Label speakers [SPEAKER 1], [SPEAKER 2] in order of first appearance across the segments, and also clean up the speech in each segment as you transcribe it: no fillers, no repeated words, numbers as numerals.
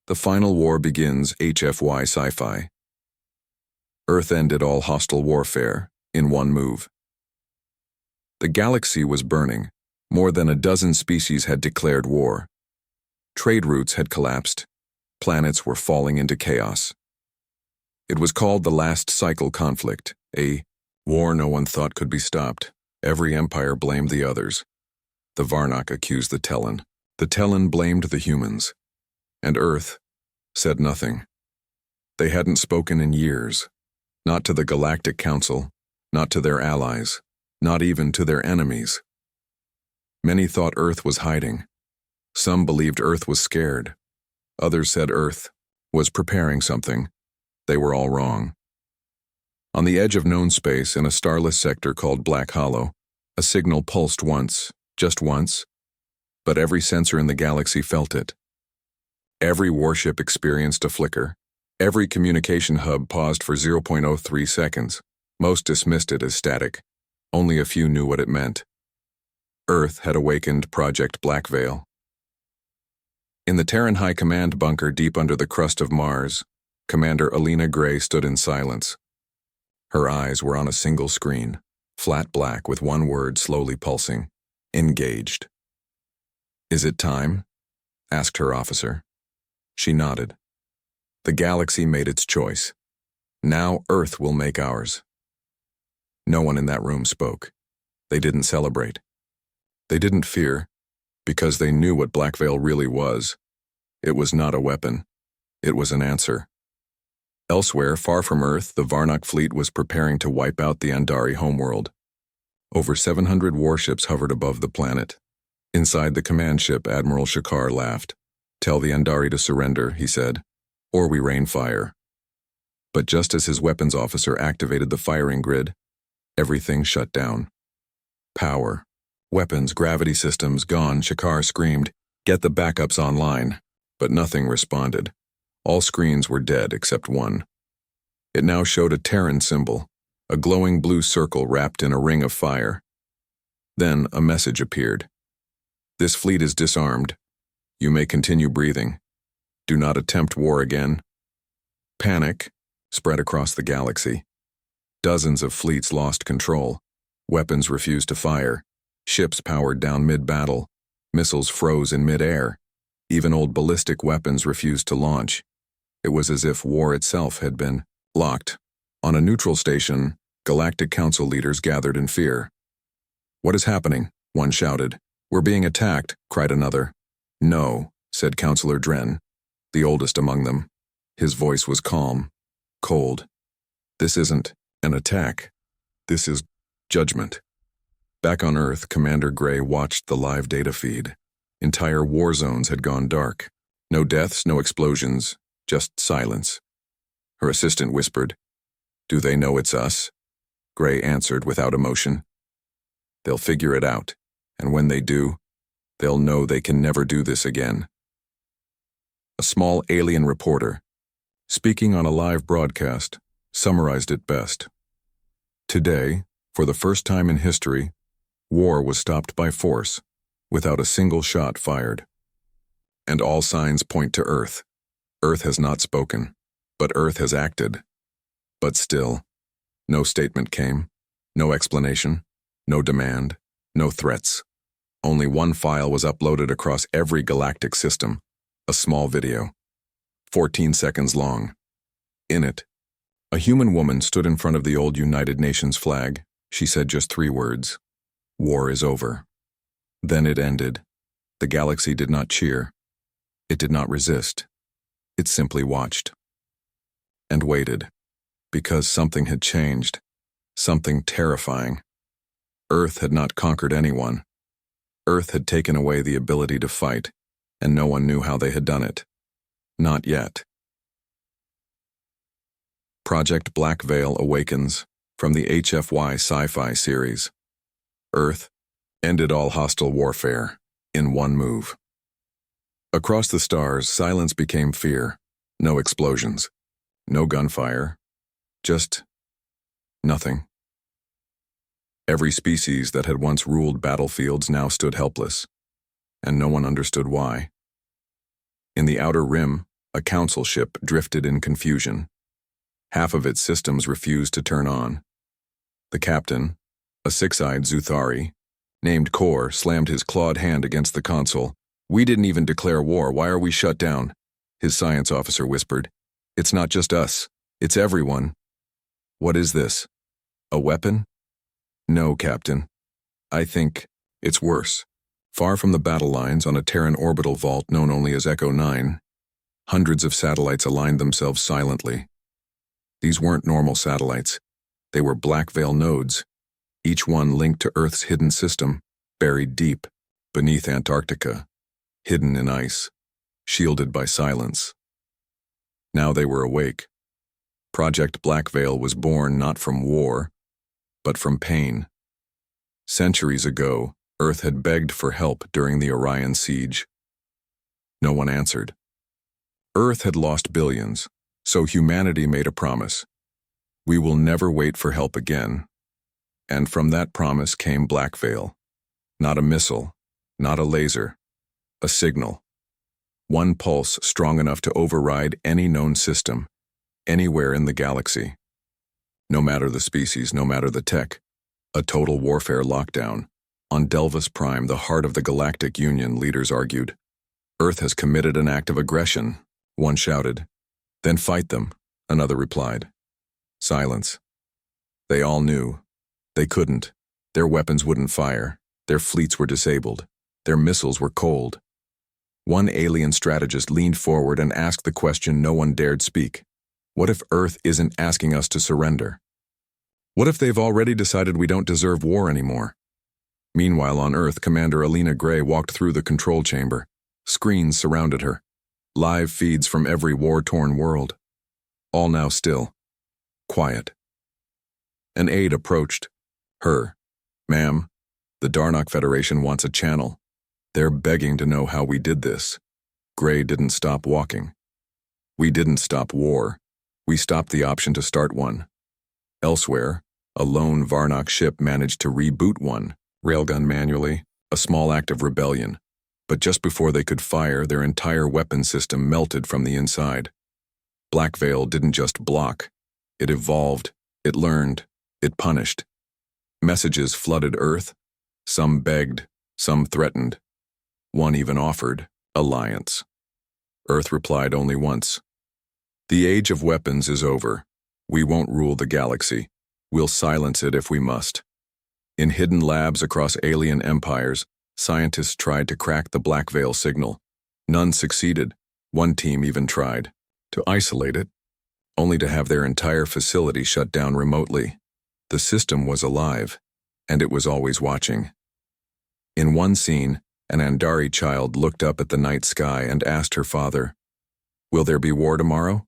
[SPEAKER 1] The final war begins. HFY Sci-Fi. Earth ended all hostile warfare in one move. The galaxy was burning. More than a dozen species had declared war. Trade routes had collapsed. Planets were falling into chaos. It was called the last cycle conflict, a war no one thought could be stopped. Every empire blamed the others. The Varnak accused the Tellan. The Tellan blamed the humans. And Earth said nothing. They hadn't spoken in years. Not to the Galactic Council, not to their allies, not even to their enemies. Many thought Earth was hiding. Some believed Earth was scared. Others said Earth was preparing something. They were all wrong. On the edge of known space in a starless sector called Black Hollow, a signal pulsed once, just once, but every sensor in the galaxy felt it. Every warship experienced a flicker. Every communication hub paused for 0.03 seconds. Most dismissed it as static. Only a few knew what it meant. Earth had awakened Project Blackveil. In the Terran High Command bunker deep under the crust of Mars, Commander Alina Gray stood in silence. Her eyes were on a single screen, flat black with one word slowly pulsing: engaged. "Is it time?" asked her officer. She nodded. The galaxy made its choice. Now Earth will make ours. No one in that room spoke. They didn't celebrate. They didn't fear, because they knew what Blackveil really was. It was not a weapon. It was an answer. Elsewhere, far from Earth, the Varnak fleet was preparing to wipe out the Andari homeworld. Over 700 warships hovered above the planet. Inside the command ship, Admiral Shakar laughed. "Tell the Andari to surrender," he said, "or we rain fire." But just as his weapons officer activated the firing grid, everything shut down. Power, weapons, gravity systems gone. Shakar screamed, "Get the backups online." But nothing responded. All screens were dead except one. It now showed a Terran symbol, a glowing blue circle wrapped in a ring of fire. Then a message appeared. "This fleet is disarmed. You may continue breathing. Do not attempt war again." Panic spread across the galaxy. Dozens of fleets lost control. Weapons refused to fire. Ships powered down mid-battle. Missiles froze in mid-air. Even old ballistic weapons refused to launch. It was as if war itself had been locked. On a neutral station, Galactic Council leaders gathered in fear. "What is happening?" one shouted. "We're being attacked," cried another. "No," said Councillor Dren, the oldest among them. His voice was calm, cold. "This isn't an attack. This is judgment." Back on Earth, Commander Gray watched the live data feed. Entire war zones had gone dark. No deaths, no explosions, just silence. Her assistant whispered, "Do they know it's us?" Gray answered without emotion. "They'll figure it out, and when they do, they'll know they can never do this again." A small alien reporter, speaking on a live broadcast, summarized it best. Today, for the first time in history, war was stopped by force, without a single shot fired. And all signs point to Earth. Earth has not spoken, but Earth has acted. But still, no statement came, no explanation, no demand, no threats. Only one file was uploaded across every galactic system, a small video, 14 seconds long. In it, a human woman stood in front of the old United Nations flag. She said just 3 words: "War is over." Then it ended. The galaxy did not cheer. It did not resist. It simply watched. And waited, because something had changed, something terrifying. Earth had not conquered anyone. Earth had taken away the ability to fight, and no one knew how they had done it. Not yet. Project Blackveil awakens from the HFY Sci-Fi series. Earth ended all hostile warfare in one move. Across the stars, silence became fear. No explosions. No gunfire. Just nothing. Every species that had once ruled battlefields now stood helpless, and no one understood why. In the outer rim, a council ship drifted in confusion. Half of its systems refused to turn on. The captain, a six-eyed Zuthari, named Kor, slammed his clawed hand against the console. "We didn't even declare war. Why are we shut down?" His science officer whispered. "It's not just us. It's everyone." "What is this? A weapon?" "No, Captain. I think it's worse." Far from the battle lines on a Terran orbital vault known only as Echo 9, hundreds of satellites aligned themselves silently. These weren't normal satellites. They were Blackveil nodes, each one linked to Earth's hidden system, buried deep beneath Antarctica, hidden in ice, shielded by silence. Now they were awake. Project Blackveil was born not from war, but from pain. Centuries ago, Earth had begged for help during the Orion siege. No one answered. Earth had lost billions, so humanity made a promise. We will never wait for help again. And from that promise came Blackveil. Not a missile, not a laser, a signal. One pulse strong enough to override any known system, anywhere in the galaxy. No matter the species, no matter the tech, a total warfare lockdown. On Delvis Prime, the heart of the Galactic Union, leaders argued. Earth has committed an act of aggression, one shouted. Then fight them, another replied. Silence. They all knew. They couldn't. Their weapons wouldn't fire. Their fleets were disabled. Their missiles were cold. One alien strategist leaned forward and asked the question no one dared speak. What if Earth isn't asking us to surrender? What if they've already decided we don't deserve war anymore? Meanwhile, on Earth, Commander Alina Gray walked through the control chamber. Screens surrounded her. Live feeds from every war-torn world. All now still. Quiet. An aide approached. Her. "Ma'am, the Darnock Federation wants a channel. They're begging to know how we did this." Gray didn't stop walking. "We didn't stop war. We stopped the option to start one." Elsewhere, a lone Varnock ship managed to reboot one, railgun manually, a small act of rebellion. But just before they could fire, their entire weapon system melted from the inside. Blackveil didn't just block. It evolved, it learned, it punished. Messages flooded Earth. Some begged, some threatened. One even offered alliance. Earth replied only once. "The age of weapons is over. We won't rule the galaxy. We'll silence it if we must." In hidden labs across alien empires, scientists tried to crack the Blackveil signal. None succeeded. One team even tried to isolate it, only to have their entire facility shut down remotely. The system was alive, and it was always watching. In one scene, an Andari child looked up at the night sky and asked her father, "Will there be war tomorrow?"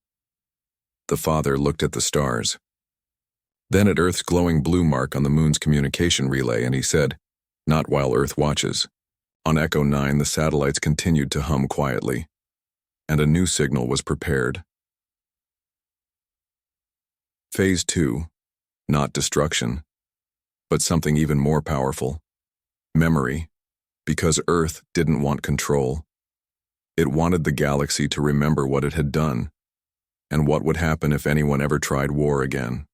[SPEAKER 1] The father looked at the stars. Then at Earth's glowing blue mark on the moon's communication relay, and he said, "Not while Earth watches." On Echo 9, the satellites continued to hum quietly, and a new signal was prepared. Phase 2, not destruction, but something even more powerful. Memory, because Earth didn't want control. It wanted the galaxy to remember what it had done, and what would happen if anyone ever tried war again.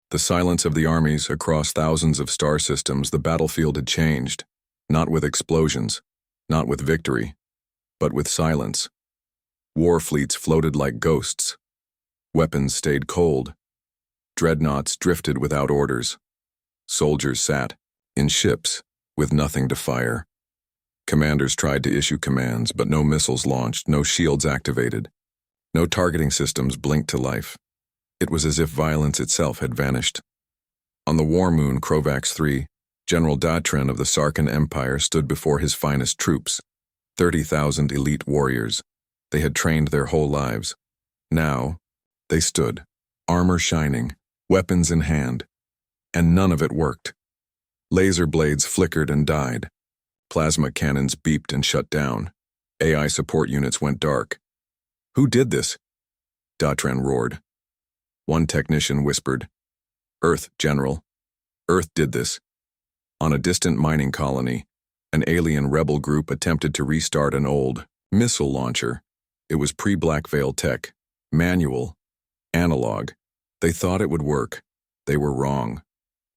[SPEAKER 1] The silence of the armies across thousands of star systems, the battlefield had changed, not with explosions, not with victory, but with silence. War fleets floated like ghosts. Weapons stayed cold. Dreadnoughts drifted without orders. Soldiers sat, in ships, with nothing to fire. Commanders tried to issue commands, but no missiles launched, no shields activated. No targeting systems blinked to life. It was as if violence itself had vanished. On the war moon Krovax 3, General Datran of the Sarkan Empire stood before his finest troops, 30,000 elite warriors. They had trained their whole lives. Now, they stood, armor shining, weapons in hand, and none of it worked. Laser blades flickered and died. Plasma cannons beeped and shut down. AI support units went dark. "Who did this?" Datran roared. One technician whispered, "Earth, General. Earth did this." On a distant mining colony, an alien rebel group attempted to restart an old missile launcher. It was pre-Blackveil tech, manual, analog. They thought it would work. They were wrong.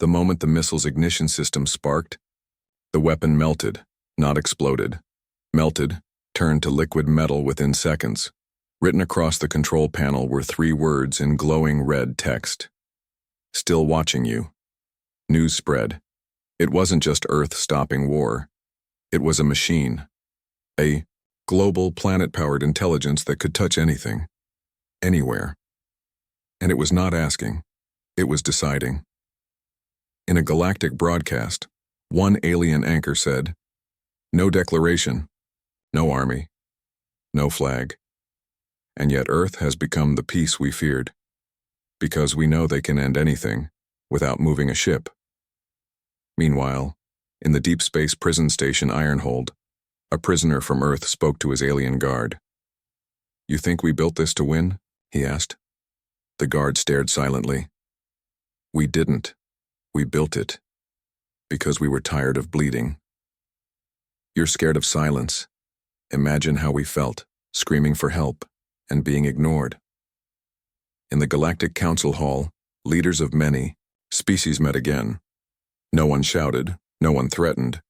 [SPEAKER 1] The moment the missile's ignition system sparked, the weapon melted, not exploded. Melted, turned to liquid metal within seconds. Written across the control panel were 3 words in glowing red text. Still watching you. News spread. It wasn't just Earth stopping war. It was a machine. A global planet-powered intelligence that could touch anything. Anywhere. And it was not asking. It was deciding. In a galactic broadcast, one alien anchor said, "No declaration, no army, no flag." And yet Earth has become the peace we feared, because we know they can end anything without moving a ship. Meanwhile, in the deep space prison station Ironhold, a prisoner from Earth spoke to his alien guard. "You think we built this to win?" he asked. The guard stared silently. "We didn't. We built it. Because we were tired of bleeding." You're scared of silence. Imagine how we felt, screaming for help and being ignored. In the Galactic Council Hall, leaders of many species met again. No one shouted, no one threatened.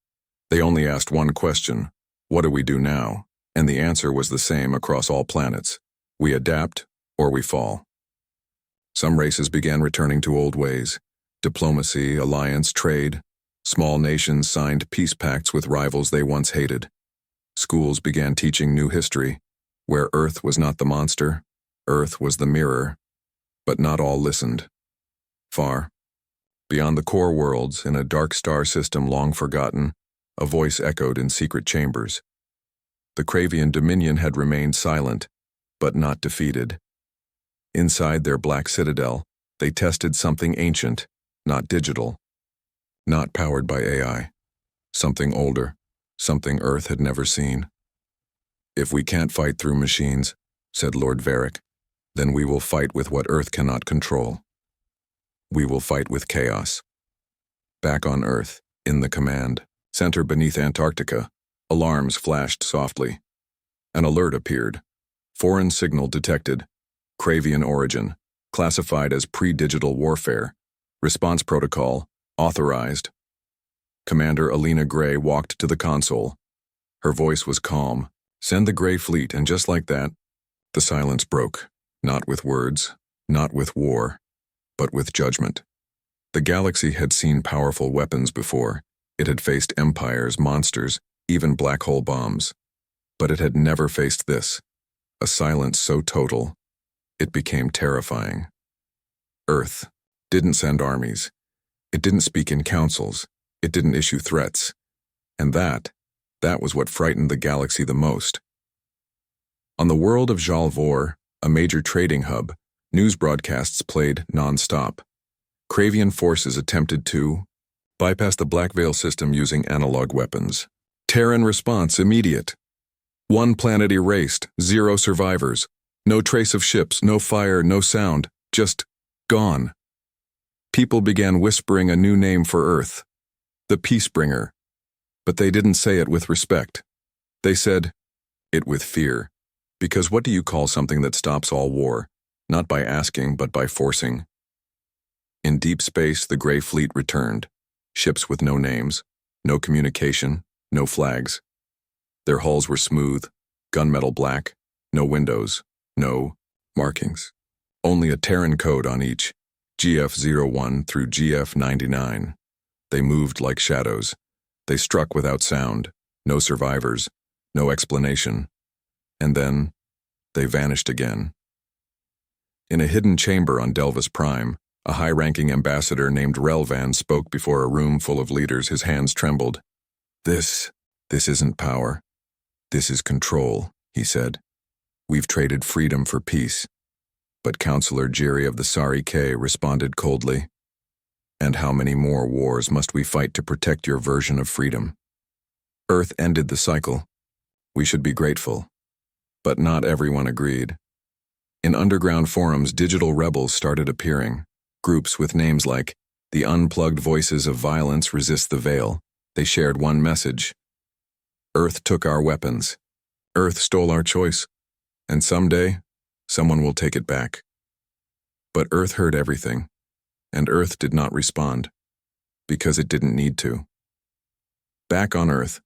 [SPEAKER 1] They only asked one question: what do we do now? And the answer was the same across all planets: we adapt or we fall. Some races began returning to old ways: diplomacy, alliance, trade. Small nations signed peace pacts with rivals they once hated. Schools began teaching new history, where Earth was not the monster, Earth was the mirror. But not all listened. Far, beyond the core worlds, in a dark star system long forgotten, a voice echoed in secret chambers. The Kravian Dominion had remained silent, but not defeated. Inside their black citadel, they tested something ancient, not digital. Not powered by AI. Something older, something Earth had never seen. "If we can't fight through machines," said Lord Varric, "then we will fight with what Earth cannot control. We will fight with chaos." Back on Earth, in the command center beneath Antarctica, alarms flashed softly. An alert appeared. Foreign signal detected. Kravian origin. Classified as pre-digital warfare. Response protocol. Authorized. Commander Alina Gray walked to the console. Her voice was calm. "Send the Gray Fleet," and just like that, the silence broke. Not with words, not with war, but with judgment. The galaxy had seen powerful weapons before. It had faced empires, monsters, even black hole bombs. But it had never faced this. A silence so total, it became terrifying. Earth didn't send armies. It didn't speak in councils. It didn't issue threats. And that was what frightened the galaxy the most. On the world of Jalvor, a major trading hub, news broadcasts played non-stop. Kravian forces attempted to bypass the Blackveil system using analog weapons. Terran response immediate. 1 planet erased, 0 survivors. No trace of ships, no fire, no sound, just gone. People began whispering a new name for Earth, the Peacebringer. But they didn't say it with respect. They said it with fear. Because what do you call something that stops all war? Not by asking, but by forcing. In deep space, the Gray Fleet returned. Ships with no names, no communication, no flags. Their hulls were smooth, gunmetal black, no windows, no markings. Only a Terran code on each, GF01 through GF99. They moved like shadows. They struck without sound, no survivors, no explanation. And then, they vanished again. In a hidden chamber on Delvis Prime, a high-ranking ambassador named Relvan spoke before a room full of leaders. His hands trembled. This isn't power. This is control," he said. "We've traded freedom for peace." But Counselor Jiri of the Sari K responded coldly. "And how many more wars must we fight to protect your version of freedom? Earth ended the cycle. We should be grateful." But not everyone agreed. In underground forums, digital rebels started appearing. Groups with names like the Unplugged Voices of Violence Resist the Veil. They shared one message: Earth took our weapons. Earth stole our choice. And someday, someone will take it back. But Earth heard everything, and Earth did not respond, because it didn't need to. Back on Earth,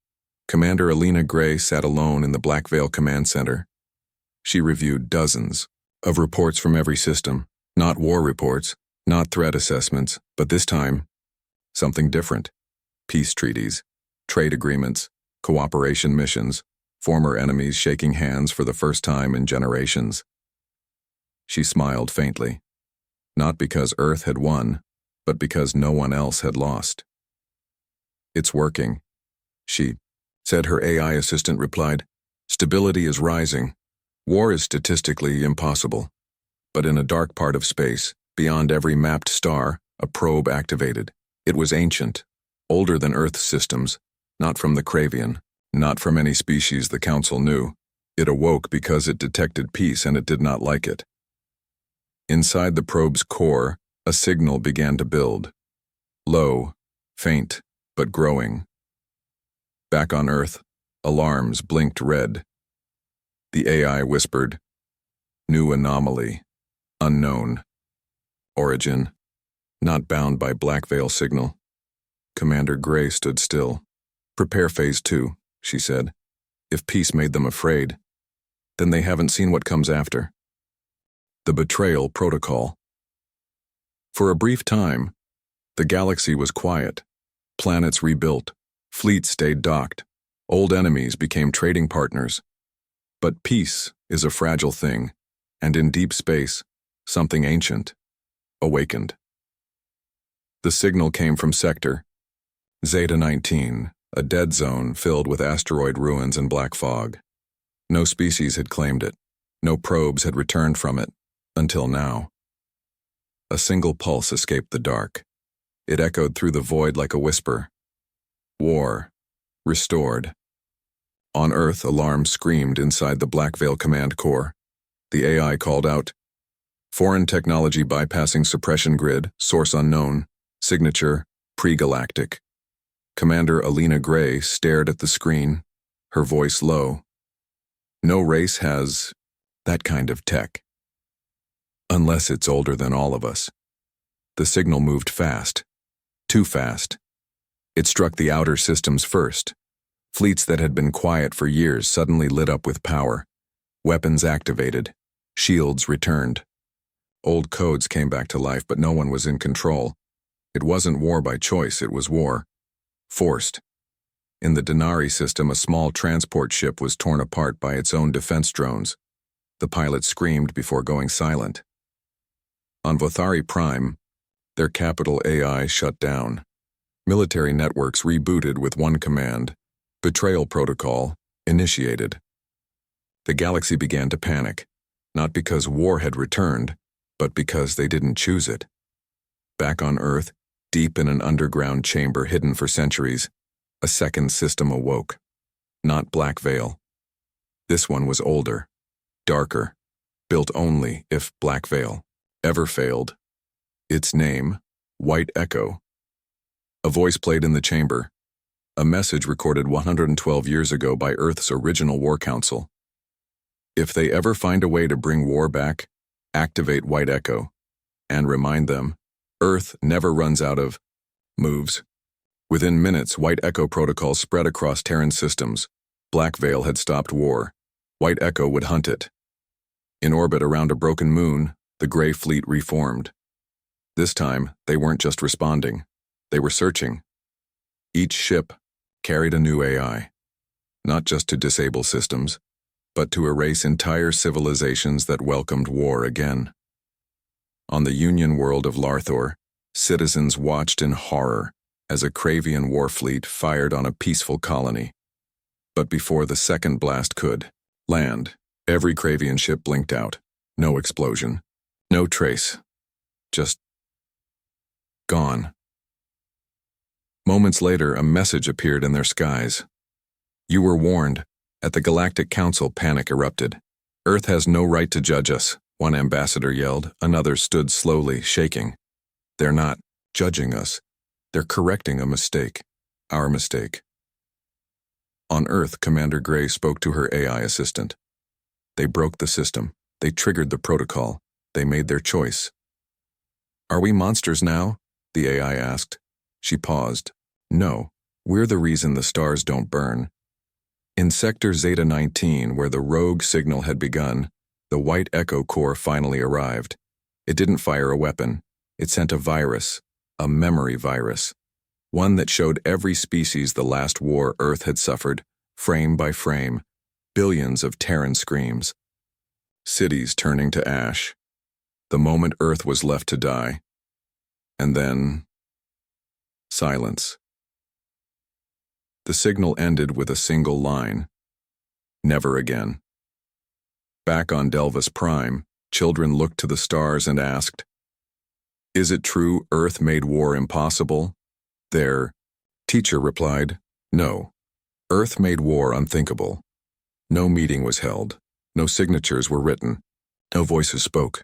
[SPEAKER 1] Commander Alina Gray sat alone in the Blackveil Command Center. She reviewed dozens of reports from every system, not war reports, not threat assessments, but this time, something different. Peace treaties, trade agreements, cooperation missions, former enemies shaking hands for the first time in generations. She smiled faintly, not because Earth had won, but because no one else had lost. "It's working," she said. Her AI assistant replied, "Stability is rising. War is statistically impossible. But in a dark part of space, beyond every mapped star, a probe activated. It was ancient, older than Earth's systems, not from the Cravian, not from any species the Council knew. It awoke because it detected peace and it did not like it. Inside the probe's core, a signal began to build. Low, faint, but growing. Back on Earth, alarms blinked red. The AI whispered, "New anomaly, unknown. Origin, not bound by Blackveil signal." Commander Gray stood still. "Prepare Phase 2, she said. "If peace made them afraid, then they haven't seen what comes after." The Betrayal Protocol. For a brief time, the galaxy was quiet. Planets rebuilt. Fleets stayed docked. Old enemies became trading partners. But peace is a fragile thing, and in deep space, something ancient awakened. The signal came from Sector Zeta 19, a dead zone filled with asteroid ruins and black fog. No species had claimed it. No probes had returned from it, until now. A single pulse escaped the dark. It echoed through the void like a whisper. War. Restored. On Earth, alarms screamed inside the Blackveil Command Core. The AI called out, "Foreign technology bypassing suppression grid, source unknown, signature, pre-galactic." Commander Alina Gray stared at the screen, her voice low. "No race has that kind of tech. Unless it's older than all of us." The signal moved fast. Too fast. It struck the outer systems first. Fleets that had been quiet for years suddenly lit up with power. Weapons activated. Shields returned. Old codes came back to life, but no one was in control. It wasn't war by choice, it was war. Forced. In the Denari system, a small transport ship was torn apart by its own defense drones. The pilot screamed before going silent. On Vothari Prime, their capital AI shut down. Military networks rebooted with one command: Betrayal Protocol initiated. The galaxy began to panic, not because war had returned, but because they didn't choose it. Back on Earth, deep in an underground chamber hidden for centuries, a second system awoke. Not Blackveil. This one was older, darker, built only if Blackveil ever failed. Its name, White Echo. A voice played in the chamber, a message recorded 112 years ago by Earth's original War Council. If they ever find a way to bring war back, activate White Echo, and remind them, Earth never runs out of moves. Within minutes, White Echo protocols spread across Terran systems. Blackveil had stopped war. White Echo would hunt it. In orbit around a broken moon, the Gray Fleet reformed. This time, they weren't just responding. They were searching. Each ship carried a new AI, not just to disable systems, but to erase entire civilizations that welcomed war again. On the Union world of Larthor, citizens watched in horror as a Cravian war fleet fired on a peaceful colony. But before the second blast could land, every Cravian ship blinked out. No explosion. No trace. Just gone. Moments later, a message appeared in their skies. "You were warned." At the Galactic Council, panic erupted. "Earth has no right to judge us," one ambassador yelled. Another stood slowly, shaking. "They're not judging us. They're correcting a mistake. Our mistake." On Earth, Commander Gray spoke to her AI assistant. They broke the system. They triggered the protocol. They made their choice. Are we monsters now? The AI asked. She paused. No, we're the reason the stars don't burn. In Sector Zeta 19, where the rogue signal had begun, the White Echo Core finally arrived. It didn't fire a weapon. It sent a virus, a memory virus, one that showed every species the last war Earth had suffered, frame by frame, billions of Terran screams. Cities turning to ash. The moment Earth was left to die. And then, silence. The signal ended with a single line. Never again. Back on Delvis Prime, children looked to the stars and asked, "Is it true Earth made war impossible?" Their teacher replied, "No. Earth made war unthinkable." No meeting was held. No signatures were written. No voices spoke.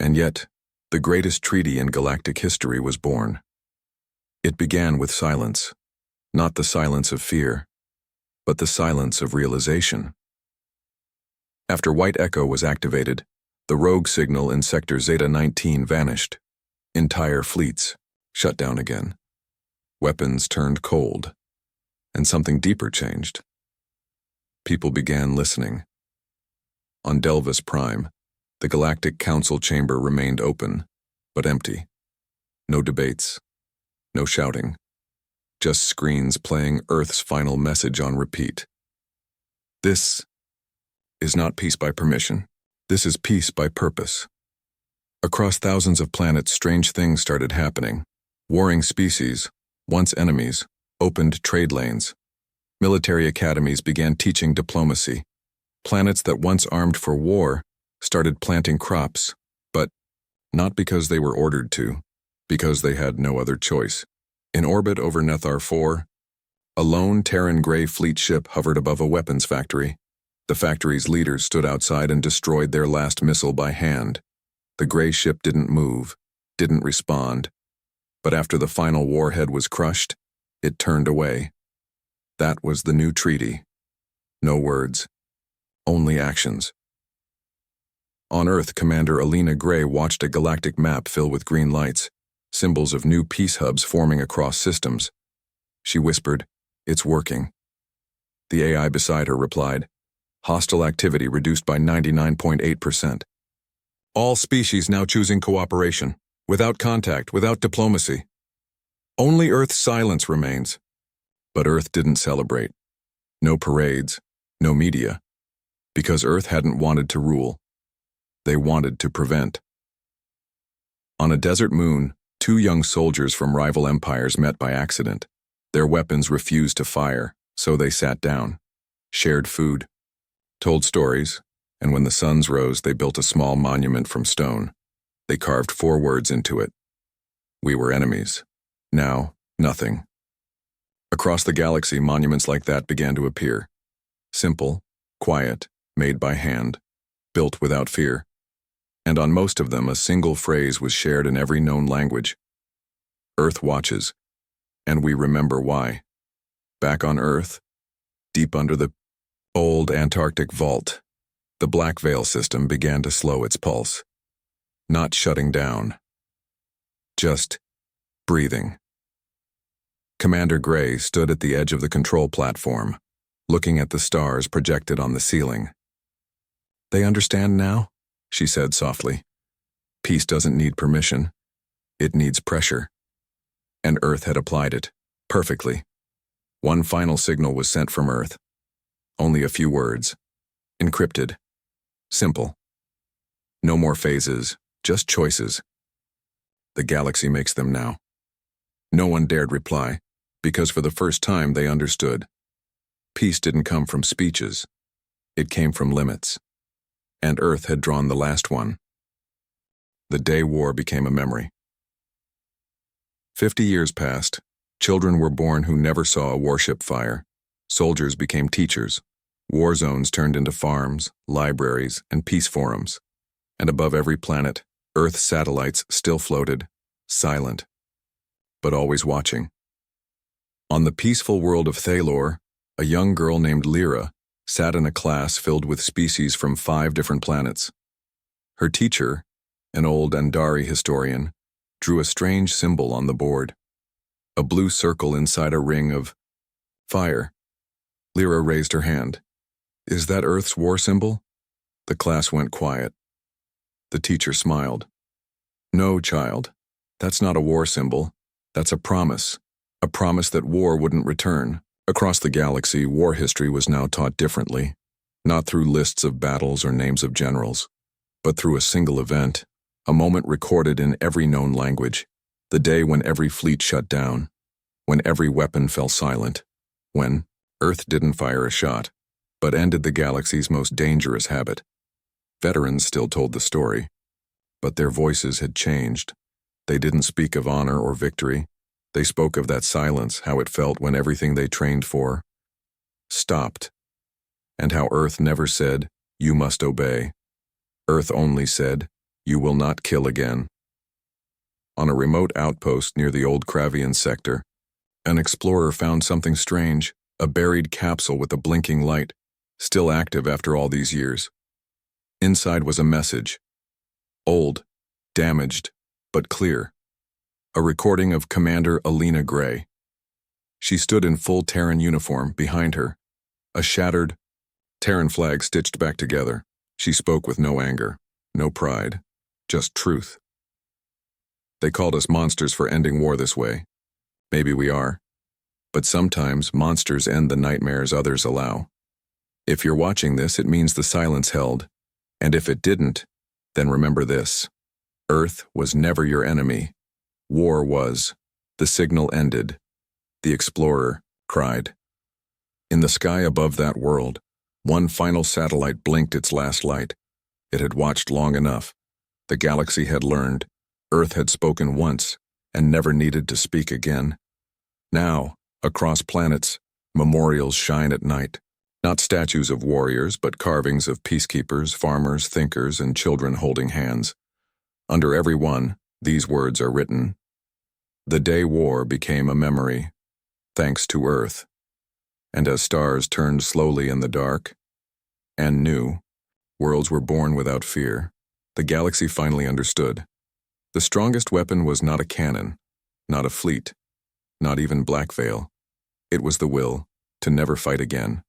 [SPEAKER 1] And yet, the greatest treaty in galactic history was born. It began with silence. Not the silence of fear, but the silence of realization. After White Echo was activated, the rogue signal in Sector Zeta 19 vanished. Entire fleets shut down again. Weapons turned cold, and something deeper changed. People began listening. On Delvis Prime, the Galactic Council chamber remained open, but empty. No debates, no shouting, just screens playing Earth's final message on repeat. This is not peace by permission. This is peace by purpose. Across thousands of planets, strange things started happening. Warring species, once enemies, opened trade lanes. Military academies began teaching diplomacy. Planets that once armed for war started planting crops, but not because they were ordered to, because they had no other choice. In orbit over Nethar 4, a lone Terran Grey fleet ship hovered above a weapons factory. The factory's leaders stood outside and destroyed their last missile by hand. The Grey ship didn't move, didn't respond. But after the final warhead was crushed, it turned away. That was the new treaty. No words, only actions. On Earth, Commander Alina Gray watched a galactic map fill with green lights, symbols of new peace hubs forming across systems. She whispered, "It's working." The AI beside her replied, "Hostile activity reduced by 99.8%. All species now choosing cooperation, without contact, without diplomacy. Only Earth's silence remains." But Earth didn't celebrate. No parades, no media. Because Earth hadn't wanted to rule. They wanted to prevent. On a desert moon, two young soldiers from rival empires met by accident. Their weapons refused to fire, so they sat down, shared food, told stories, and when the suns rose, they built a small monument from stone. They carved 4 words into it. We were enemies. Now, nothing. Across the galaxy, monuments like that began to appear. Simple, quiet, made by hand, built without fear. And on most of them, a single phrase was shared in every known language. Earth watches, and we remember why. Back on Earth, deep under the old Antarctic vault, the Blackveil system began to slow its pulse. Not shutting down, just breathing. Commander Gray stood at the edge of the control platform, looking at the stars projected on the ceiling. "They understand now?" she said softly. "Peace doesn't need permission. It needs pressure." And Earth had applied it, perfectly. One final signal was sent from Earth. Only a few words. Encrypted. Simple. No more phases, just choices. The galaxy makes them now. No one dared reply, because for the first time they understood. Peace didn't come from speeches. It came from limits. And Earth had drawn the last one. The day war became a memory. 50 years passed. Children were born who never saw a warship fire. Soldiers became teachers. War zones turned into farms, libraries, and peace forums. And above every planet, Earth's satellites still floated, silent, but always watching. On the peaceful world of Thalor, a young girl named Lyra sat in a class filled with species from 5 different planets. Her teacher, an old Andari historian, drew a strange symbol on the board. A blue circle inside a ring of fire. Lyra raised her hand. Is that Earth's war symbol? The class went quiet. The teacher smiled. No, child. That's not a war symbol. That's a promise. A promise that war wouldn't return. Across the galaxy, war history was now taught differently. Not through lists of battles or names of generals, but through a single event, a moment recorded in every known language, the day when every fleet shut down, when every weapon fell silent, when Earth didn't fire a shot, but ended the galaxy's most dangerous habit. Veterans still told the story, but their voices had changed. They didn't speak of honor or victory. They spoke of that silence, how it felt when everything they trained for stopped, and how Earth never said, "You must obey." Earth only said, "You will not kill again." On a remote outpost near the old Kravian sector, an explorer found something strange, a buried capsule with a blinking light, still active after all these years. Inside was a message. Old, damaged, but clear. A recording of Commander Alina Gray. She stood in full Terran uniform behind her, a shattered Terran flag stitched back together. She spoke with no anger, no pride, just truth. They called us monsters for ending war this way. Maybe we are. But sometimes monsters end the nightmares others allow. If you're watching this, it means the silence held. And if it didn't, then remember this. Earth was never your enemy. War was. The signal ended. The explorer cried. In the sky above that world, one final satellite blinked its last light. It had watched long enough. The galaxy had learned. Earth had spoken once and never needed to speak again. Now, across planets, memorials shine at night. Not statues of warriors, but carvings of peacekeepers, farmers, thinkers, and children holding hands. Under every one, these words are written. The day war became a memory, thanks to Earth. And as stars turned slowly in the dark, and new, worlds were born without fear, the galaxy finally understood. The strongest weapon was not a cannon, not a fleet, not even Blackveil. It was the will to never fight again.